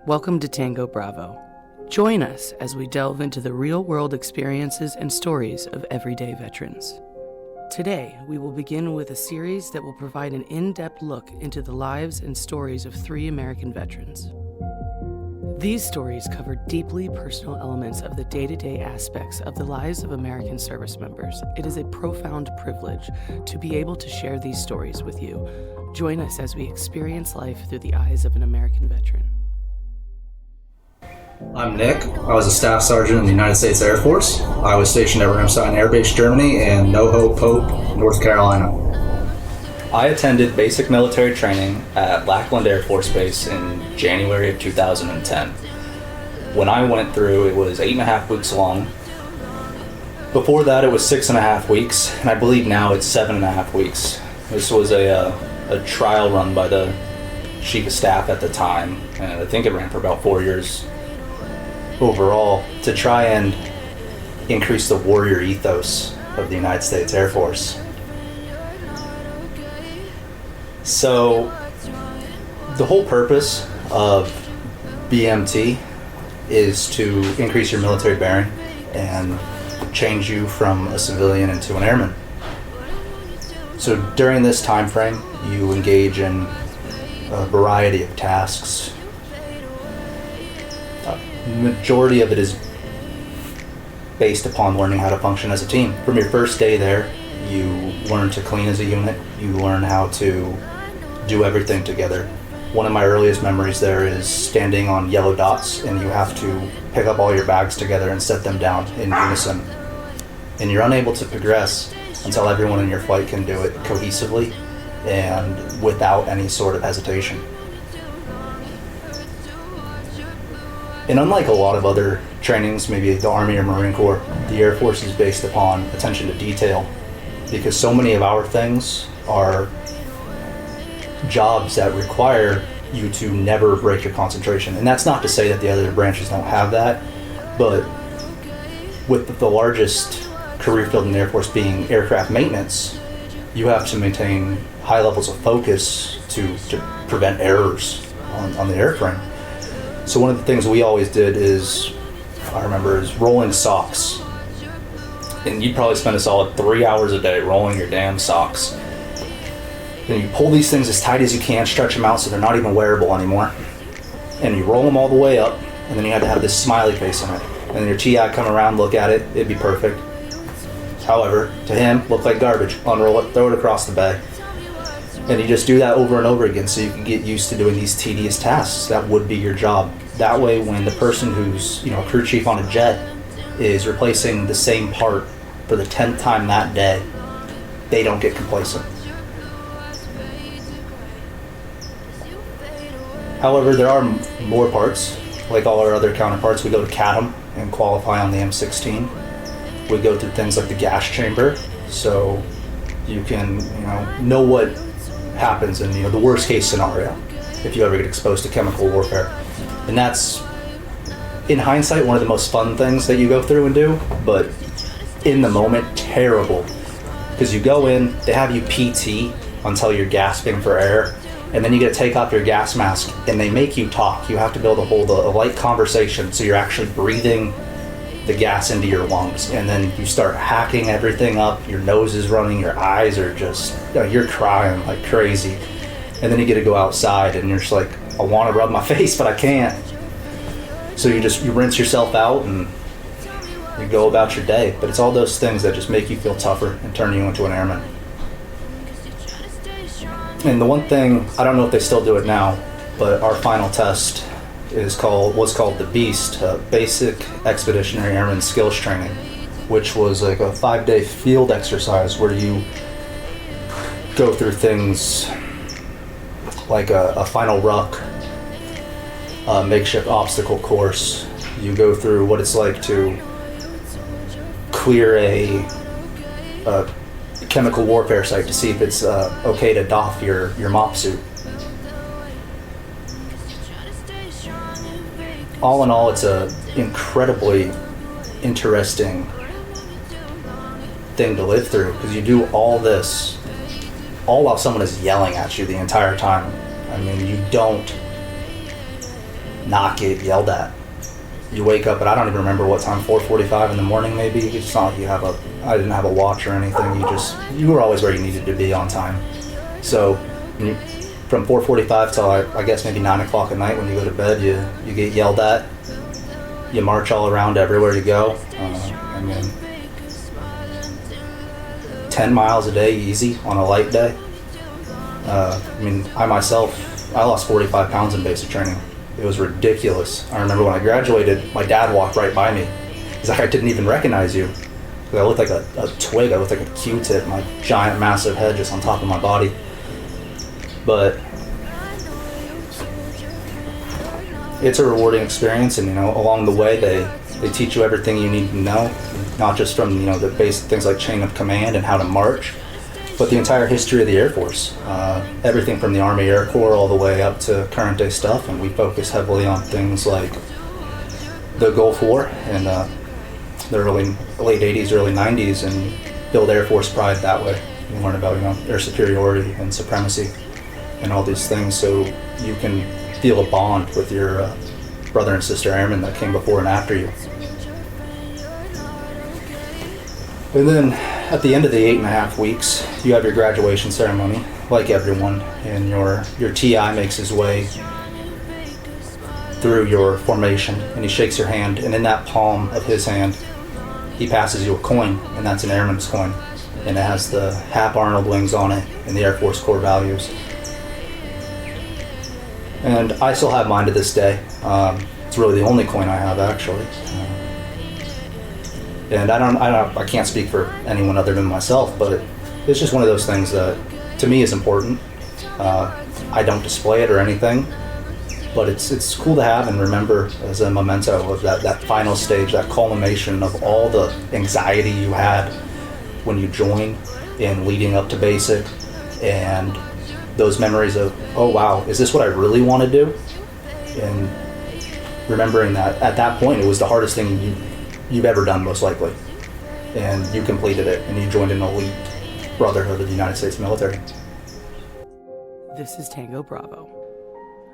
Welcome to Tango Bravo. Join us as we delve into the real-world experiences and stories of everyday veterans. Today, we will begin with a series that will provide an in-depth look into the lives and stories of 3 American veterans. These stories cover deeply personal elements of the day-to-day aspects of the lives of American service members. It is a profound privilege to be able to share these stories with you. Join us as we experience life through the eyes of an American veteran. I'm Nick. I was a staff sergeant in the United States Air Force. I was stationed at Ramstein Air Base, Germany, and NoHo Pope, North Carolina. I attended basic military training at Lackland Air Force Base in January of 2010. When I went through, it was 8.5 weeks long. Before that, it was 6.5 weeks, and I believe now it's 7.5 weeks. This was a trial run by the chief of staff at the time, and I think it ran for about 4 years overall, to try and increase the warrior ethos of the United States Air Force. So the whole purpose of BMT is to increase your military bearing and change you from a civilian into an airman. So during this time frame, you engage in a variety of tasks. Majority of it is based upon learning how to function as a team. From your first day there, you learn to clean as a unit. You learn how to do everything together. One of my earliest memories there is standing on yellow dots, and you have to pick up all your bags together and set them down in unison. And you're unable to progress until everyone in your flight can do it cohesively and without any sort of hesitation. And unlike a lot of other trainings, maybe the Army or Marine Corps, the Air Force is based upon attention to detail, because so many of our things are jobs that require you to never break your concentration. And that's not to say that the other branches don't have that, but with the largest career field in the Air Force being aircraft maintenance, you have to maintain high levels of focus to prevent errors on the airframe. So one of the things we always did is rolling socks. And you'd probably spend a solid 3 hours a day rolling your damn socks. Then you pull these things as tight as you can, stretch them out so they're not even wearable anymore. And you roll them all the way up, and then you had to have this smiley face on it. And then your TI come around, look at it, it'd be perfect. However, to him, look like garbage. Unroll it, throw it across the bay. And you just do that over and over again so you can get used to doing these tedious tasks. That would be your job. That way, when the person who's, a crew chief on a jet is replacing the same part for the 10th time that day, they don't get complacent. However, there are more parts. Like all our other counterparts, we go to CADM and qualify on the M16. We go through things like the gas chamber, so you can, know what happens in the worst case scenario if you ever get exposed to chemical warfare. And that's, in hindsight, one of the most fun things that you go through and do, but in the moment, terrible. Because you go in, they have you PT until you're gasping for air, and then you get to take off your gas mask, and they make you talk. You have to be able to hold a light conversation, so you're actually breathing the gas into your lungs, and then you start hacking everything up. Your nose is running, your eyes are just, you're crying like crazy. And then you get to go outside, and you're just like, I want to rub my face, but I can't. So you rinse yourself out, and you go about your day. But it's all those things that just make you feel tougher and turn you into an airman. And the one thing, I don't know if they still do it now, but our final test was called the BEAST, Basic Expeditionary Airman Skills Training, which was like a 5-day field exercise where you go through things like a final ruck, a makeshift obstacle course. You go through what it's like to clear a chemical warfare site to see if it's okay to doff your MOP suit. All in all, it's a incredibly interesting thing to live through, because you do all this all while someone is yelling at you the entire time. I mean, you don't not get yelled at. You wake up, and I don't even remember what time, 4:45 in the morning maybe. It's not like I didn't have a watch or anything. You were always where you needed to be on time. So from 4:45 till I guess maybe 9 o'clock at night when you go to bed, you get yelled at. You march all around everywhere you go. I mean, 10 miles a day easy on a light day. I lost 45 pounds in basic training. It was ridiculous. I remember when I graduated, my dad walked right by me. He's like, I didn't even recognize you. I looked like a twig, I looked like a Q-tip, my giant, massive head just on top of my body. But it's a rewarding experience, and along the way they teach you everything you need to know, not just from the basic things like chain of command and how to march, but the entire history of the Air Force, everything from the Army Air Corps all the way up to current day stuff. And we focus heavily on things like the Gulf War and the late 80s, early 90s, and build Air Force pride that way. You learn about air superiority and supremacy and all these things, so you can feel a bond with your brother and sister airmen that came before and after you. And then at the end of the 8.5 weeks, you have your graduation ceremony, like everyone, and your TI makes his way through your formation, and he shakes your hand, and in that palm of his hand, he passes you a coin, and that's an airman's coin, and it has the Hap Arnold wings on it and the Air Force core values. And I still have mine to this day. It's really the only coin I have, actually. And I can't speak for anyone other than myself, but it's just one of those things that to me is important. I don't display it or anything, but it's cool to have and remember as a memento of that final stage, that culmination of all the anxiety you had when you joined and leading up to basic, and those memories of, oh wow, is this what I really want to do? And remembering that at that point it was the hardest thing you've ever done, most likely, and you completed it, and you joined an elite brotherhood of the United States military. This is Tango Bravo.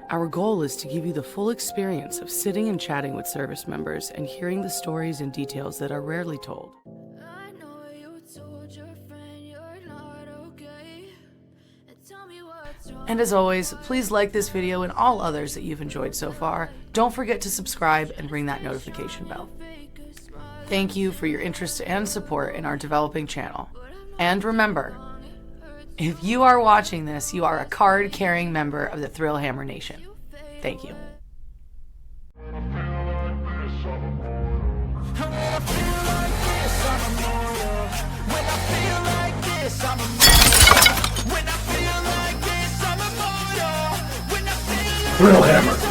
Our goal is to give you the full experience of sitting and chatting with service members and hearing the stories and details that are rarely told. And as always, please like this video and all others that you've enjoyed so far. Don't forget to subscribe and ring that notification bell. Thank you for your interest and support in our developing channel. And remember, if you are watching this, you are a card-carrying member of the Thrill Hammer Nation. Thank you. Thrill Hammer.